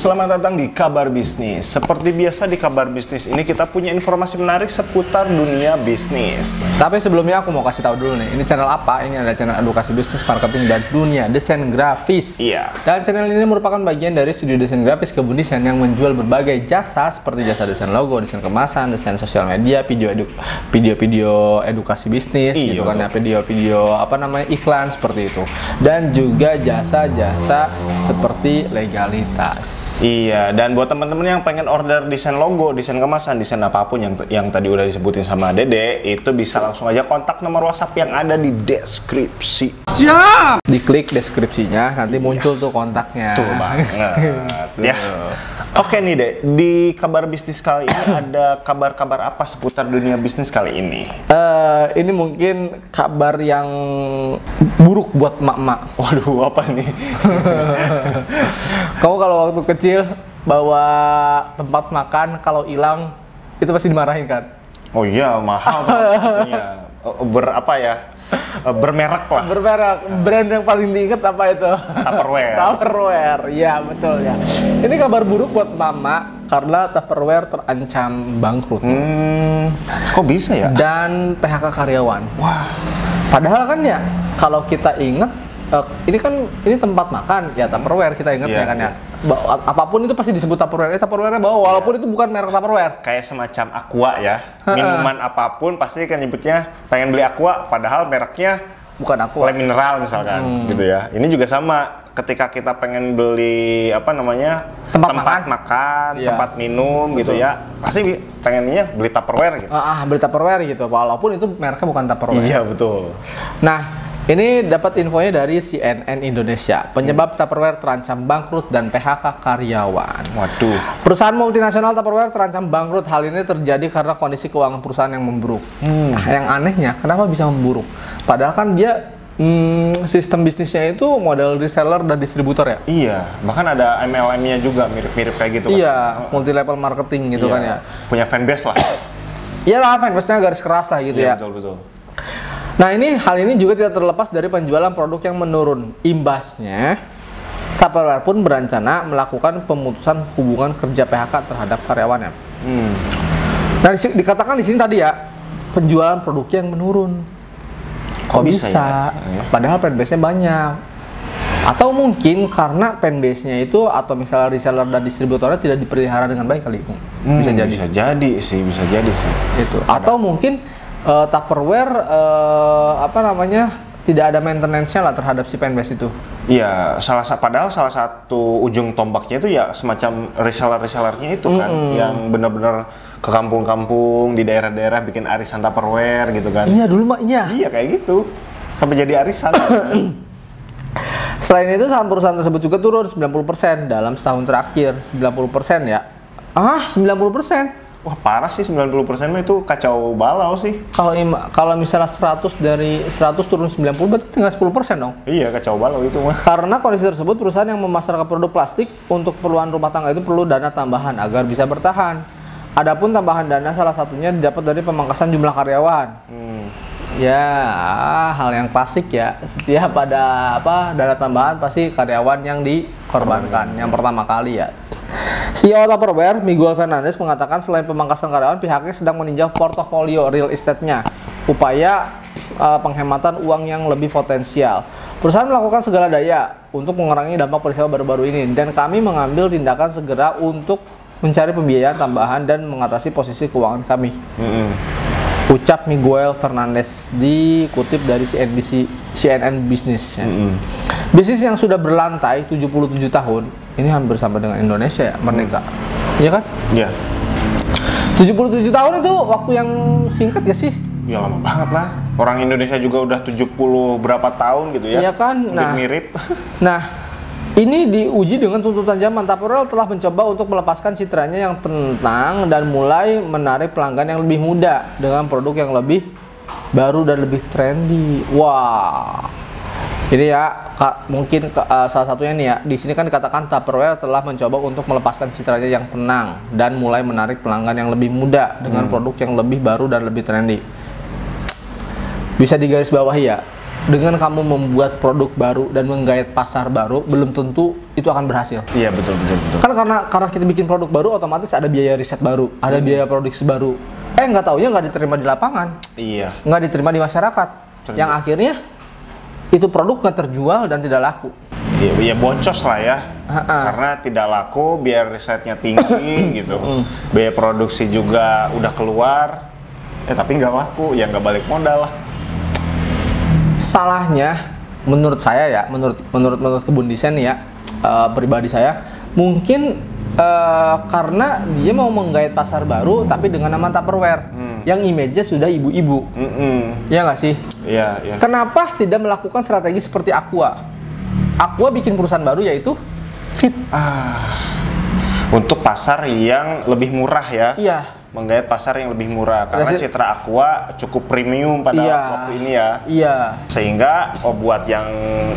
selamat datang di Kabar Bisnis. Seperti biasa di Kabar Bisnis ini kita punya informasi menarik seputar dunia bisnis. Tapi sebelumnya aku mau kasih tahu dulu nih, ini channel apa? Ini ada channel edukasi bisnis, marketing, dan dunia desain grafis. Iya. Dan channel ini merupakan bagian dari studio desain grafis Kebun Desain yang menjual berbagai jasa seperti jasa desain logo, desain kemasan, desain sosial media, video-video edukasi bisnis, iya, gitu kan ya, video-video iklan seperti itu. Dan juga jasa-jasa seperti legalitas. Iya, dan buat teman-teman yang pengen order desain logo, desain kemasan, desain apapun yang tadi udah disebutin sama Dede, itu bisa langsung aja kontak nomor WhatsApp yang ada di deskripsi. Siap! Diklik deskripsinya, nanti muncul tuh kontaknya. Tuh banget. Ya. Oke nih Dek, di Kabar Bisnis kali ini ada kabar-kabar apa seputar dunia bisnis kali ini? Ini mungkin kabar yang buruk buat emak-emak. Waduh, apa nih? Kamu kalau waktu kecil bawa tempat makan, kalau hilang itu pasti dimarahin kan? Oh iya, mahal tentunya. Bermerek lah. Bermerek. Brand yang paling diinget apa itu? Tupperware. Tupperware, iya betul ya. Ini kabar buruk buat mama karena Tupperware terancam bangkrut. Kok bisa ya? Dan PHK karyawan. Wah. Padahal kan ya, kalau kita inget, ini tempat makan, ya Tupperware kita inget ya kan ya. Apapun itu pasti disebut Tupperware. Tupperware bawa, walaupun itu bukan merek Tupperware. Kayak semacam Aqua ya. Minuman apapun pasti kan nyebutnya pengen beli Aqua, padahal mereknya bukan Aqua. Le Mineral misalkan, gitu ya. Ini juga sama. Ketika kita pengen beli tempat makan, iya, tempat minum, betul, gitu ya, pasti pengennya beli Tupperware gitu. Beli Tupperware gitu, walaupun itu mereknya bukan Tupperware. Iya betul. Nah, ini dapat infonya dari CNN Indonesia. Penyebab Tupperware terancam bangkrut dan PHK karyawan. Waduh. Perusahaan multinasional Tupperware terancam bangkrut. Hal ini terjadi karena kondisi keuangan perusahaan yang memburuk. Yang anehnya, kenapa bisa memburuk? Padahal kan dia sistem bisnisnya itu model reseller dan distributor ya? Iya, bahkan ada MLM-nya juga mirip-mirip kayak gitu kan? Iya, multi level marketing gitu, iya, kan ya? Punya fanbase lah. Iya lah, fanbase-nya garis keras lah gitu, iya, ya? Betul-betul. Nah, hal ini juga tidak terlepas dari penjualan produk yang menurun. Imbasnya, Tupperware pun berencana melakukan pemutusan hubungan kerja PHK terhadap karyawannya. Nah, dikatakan di sini tadi ya, penjualan produknya yang menurun. Kok bisa? Ya? Padahal fanbase-nya banyak. Atau mungkin karena fanbase-nya itu atau misalnya reseller dan distributornya tidak dipelihara dengan baik kali. Bisa jadi. Bisa jadi sih. Itu. Atau mungkin Tupperware tidak ada maintenance-nya lah terhadap si fanbase itu. Iya, padahal salah satu ujung tombaknya itu ya semacam reseller-resellernya itu kan, yang benar-benar ke kampung-kampung di daerah-daerah bikin arisan Tupperware gitu kan. Iya, dulu mah iya. Iya, kayak gitu. Sampai jadi arisan. Selain itu, saham perusahaan tersebut juga turun 90% dalam setahun terakhir. 90% ya? 90%? Wah, parah sih, 90% mah itu kacau balau sih. Kalau misalnya 100 dari 100 turun 90 berarti tinggal 10% dong. Iya, kacau balau itu mah. Karena kondisi tersebut, perusahaan yang memasarkan produk plastik untuk keperluan rumah tangga itu perlu dana tambahan agar bisa bertahan. Adapun tambahan dana salah satunya didapat dari pemangkasan jumlah karyawan. Ya, hal yang klasik ya. Setiap ada dana tambahan pasti karyawan yang dikorbankan yang pertama kali ya. CEO Tupperware, Miguel Fernandez, mengatakan selain pemangkasan karyawan, pihaknya sedang meninjau portofolio real estate-nya, upaya penghematan uang yang lebih potensial. Perusahaan melakukan segala daya untuk mengurangi dampak peristiwa baru-baru ini, dan kami mengambil tindakan segera untuk mencari pembiayaan tambahan dan mengatasi posisi keuangan kami. Ucap Miguel Fernandez, dikutip dari CNN Business. Bisnis yang sudah berlantai 77 tahun, ini hampir sama dengan Indonesia ya, merdeka. Iya kan? Iya. 77 tahun itu waktu yang singkat gak sih? Ya lama banget lah. Orang Indonesia juga udah 70 berapa tahun gitu ya. Iya kan? Mirip. Nah, ini diuji dengan tuntutan zaman. Tupperware telah mencoba untuk melepaskan citranya yang tentang dan mulai menarik pelanggan yang lebih muda dengan produk yang lebih baru dan lebih trendy. Wah. Jadi ya, mungkin salah satunya nih ya, di sini kan dikatakan Tupperware telah mencoba untuk melepaskan citranya yang tenang dan mulai menarik pelanggan yang lebih muda dengan produk yang lebih baru dan lebih trendy. Bisa digarisbawahi ya, dengan kamu membuat produk baru dan menggait pasar baru, belum tentu itu akan berhasil. Iya, betul. Kan karena kita bikin produk baru, otomatis ada biaya riset baru, ada biaya produksi baru. Nggak taunya nggak diterima di lapangan. Iya. Nggak diterima di masyarakat. Yang akhirnya itu produk nggak terjual dan tidak laku. Iya, boncos lah ya. Karena tidak laku, biaya risetnya tinggi gitu. Biaya produksi juga udah keluar, tapi nggak laku, ya nggak balik modal lah. Salahnya menurut saya ya, menurut kebun desain ya, pribadi saya mungkin karena dia mau menggait pasar baru tapi dengan nama Tupperware yang image-nya sudah ibu-ibu. Ya nggak sih? Iya. Kenapa tidak melakukan strategi seperti Aqua? Aqua bikin perusahaan baru yaitu Fit. Untuk pasar yang lebih murah ya. Iya. Menggait pasar yang lebih murah karena citra Aqua cukup premium pada waktu ini ya. Iya. Sehingga buat yang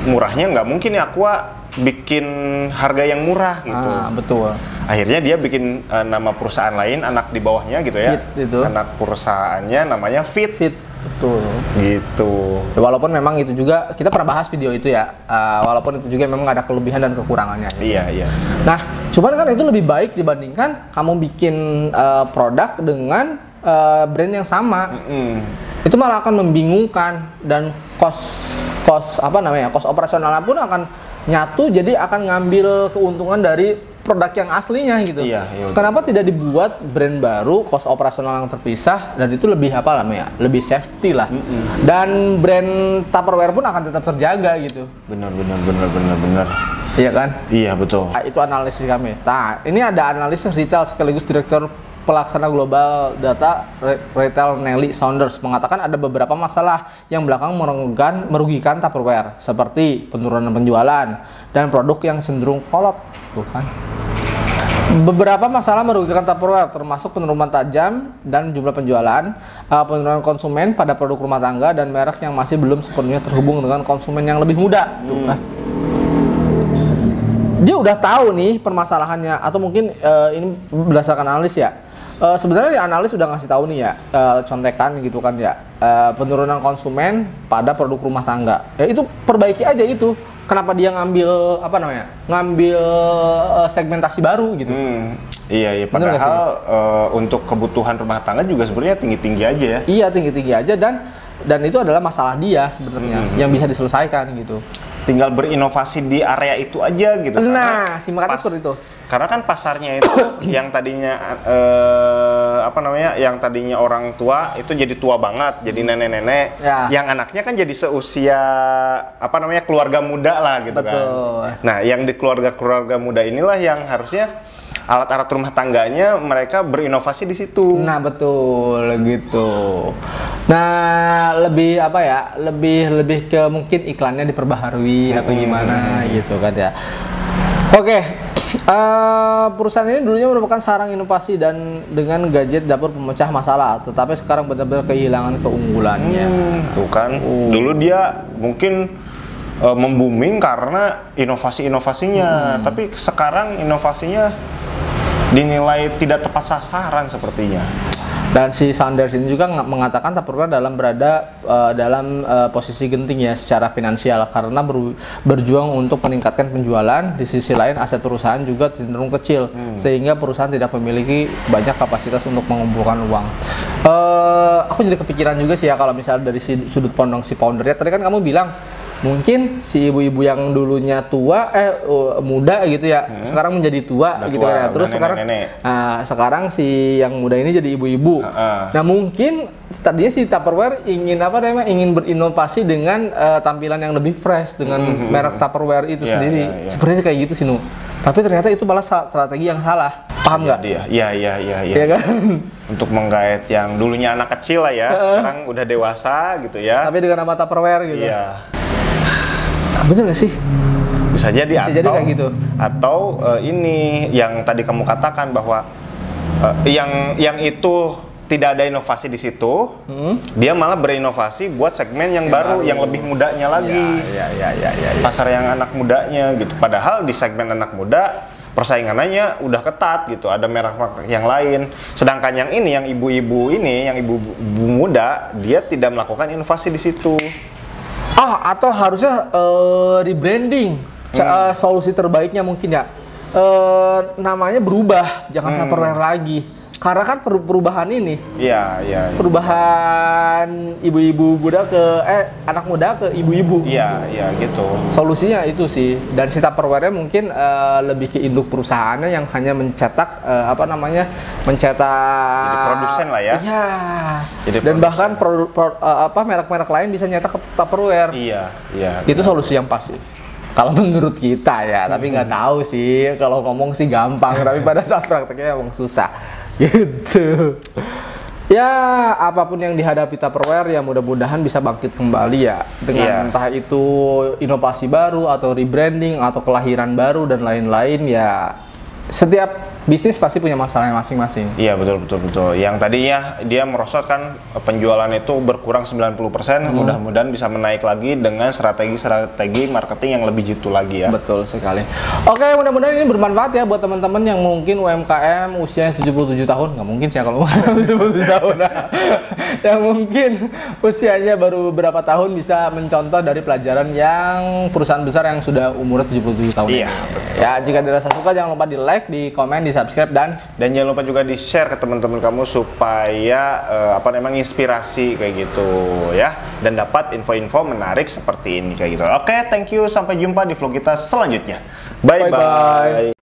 murahnya nggak mungkin ya Aqua bikin harga yang murah gitu. Betul. Akhirnya dia bikin nama perusahaan lain anak di bawahnya gitu ya. Fit, itu. Anak perusahaannya namanya Fit. Betul. Gitu. Walaupun memang itu juga kita pernah bahas video itu ya. Walaupun itu juga memang ada kelebihan dan kekurangannya. Iya. Nah, cuman kan itu lebih baik dibandingkan kamu bikin produk dengan brand yang sama. Itu malah akan membingungkan dan cost operasionalnya pun akan nyatu, jadi akan ngambil keuntungan dari produk yang aslinya gitu. Iya. Kenapa tidak dibuat brand baru, cost operasional yang terpisah, dan itu lebih lebih safety lah. Dan brand Tupperware pun akan tetap terjaga gitu. Benar. Iya kan? Iya, betul. Itu analisis kami. Nah, ini ada analisis retail sekaligus direktur pelaksana global data retail Nelly Saunders mengatakan ada beberapa masalah yang belakangan merugikan Tupperware, seperti penurunan penjualan dan produk yang cenderung kolot. Beberapa masalah merugikan Tupperware, termasuk penurunan tajam dan jumlah penjualan, penurunan konsumen pada produk rumah tangga, dan merek yang masih belum sepenuhnya terhubung dengan konsumen yang lebih muda. Dia udah tahu nih permasalahannya, atau mungkin ini berdasarkan analis ya. Sebenarnya analis udah ngasih tahu nih ya, contekan gitu kan ya, penurunan konsumen pada produk rumah tangga. Ya itu perbaiki aja itu. Kenapa dia ngambil segmentasi baru gitu? Iya. Padahal untuk kebutuhan rumah tangga juga sebenarnya tinggi-tinggi aja ya. Iya, tinggi-tinggi aja, dan itu adalah masalah dia sebenarnya yang bisa diselesaikan gitu. Tinggal berinovasi di area itu aja gitu. Nah, singkatnya seperti itu. Karena kan pasarnya itu yang tadinya yang tadinya orang tua itu jadi tua banget, jadi nenek-nenek, yang anaknya kan jadi seusia keluarga muda lah gitu. Betul. Kan. Nah, yang di keluarga muda inilah yang harusnya alat-alat rumah tangganya mereka berinovasi di situ. Nah, betul gitu. Nah, lebih lebih ke mungkin iklannya diperbaharui atau gimana gitu kan ya. Oke. Perusahaan ini dulunya merupakan sarang inovasi dan dengan gadget dapur pemecah masalah, tetapi sekarang benar-benar kehilangan keunggulannya. Tuh kan, dulu dia mungkin membooming karena inovasi-inovasinya, tapi sekarang inovasinya dinilai tidak tepat sasaran sepertinya. Dan si Saunders ini juga mengatakan Tupperware berada dalam posisi genting ya secara finansial karena berjuang untuk meningkatkan penjualan. Di sisi lain aset perusahaan juga cenderung kecil sehingga perusahaan tidak memiliki banyak kapasitas untuk mengumpulkan uang. Aku jadi kepikiran juga sih ya kalau misalnya dari sudut pandang si foundernya. Tadi kan kamu bilang mungkin si ibu-ibu yang dulunya muda gitu ya, sekarang menjadi tua gitu kan ya. Terus sekarang si yang muda ini jadi ibu-ibu. Nah, mungkin tadinya si Tupperware ingin berinovasi dengan tampilan yang lebih fresh dengan merek Tupperware itu sendiri. Sepertinya kayak gitu sih, Nu. Tapi ternyata itu malah strategi yang salah. Paham nggak? Iya kan? Untuk menggait yang dulunya anak kecil lah ya, sekarang udah dewasa gitu ya. Tapi dengan nama Tupperware gitu. Iya. Bener nggak sih? Bisa jadi kayak gitu. Atau ini yang tadi kamu katakan bahwa yang itu tidak ada inovasi di situ, dia malah berinovasi buat segmen yang baru, yang lebih mudanya lagi. Pasar yang anak mudanya gitu. Padahal di segmen anak muda persaingannya udah ketat gitu, ada merek-merek yang lain. Sedangkan yang ini, yang ibu-ibu muda, dia tidak melakukan inovasi di situ. Atau harusnya rebranding. Solusi terbaiknya mungkin ya namanya berubah, jangan Tupperware lagi. Karena kan perubahan ini. Iya. Perubahan ibu-ibu muda ke anak muda ke ibu-ibu. Iya gitu. Solusinya itu sih. Dan si Tupperware-nya mungkin lebih ke induk perusahaannya yang hanya mencetak mencetak Jadi produsen lah ya. Iya. Jadi Dan produsen. bahkan merek-merek lain bisa nyetak ke Tupperware. Iya. Itu solusi yang pasti. Kalau menurut kita ya, tapi nggak tahu sih. Kalau ngomong sih gampang, tapi pada saat prakteknya emang susah. Gitu. Ya, apapun yang dihadapi Tupperware ya mudah-mudahan bisa bangkit kembali ya dengan entah itu inovasi baru atau rebranding atau kelahiran baru dan lain-lain ya. Setiap bisnis pasti punya masalahnya masing-masing. Iya betul. Yang tadinya dia merosot kan penjualan itu berkurang 90%, mudah-mudahan bisa menaik lagi dengan strategi marketing yang lebih jitu lagi ya. Betul sekali. Oke, mudah-mudahan ini bermanfaat ya buat teman-teman yang mungkin UMKM usianya 77 tahun. Nggak mungkin sih ya kalau 77 tahun. Yang mungkin usianya baru beberapa tahun bisa mencontoh dari pelajaran yang perusahaan besar yang sudah umurnya 77 tahun Iya, ini. Ya, jika dirasa suka jangan lupa di like, di komen, di subscribe dan jangan lupa juga di share ke teman-teman kamu supaya inspirasi kayak gitu ya, dan dapat info-info menarik seperti ini kayak gitu. Oke, thank you, sampai jumpa di vlog kita selanjutnya. Bye bye.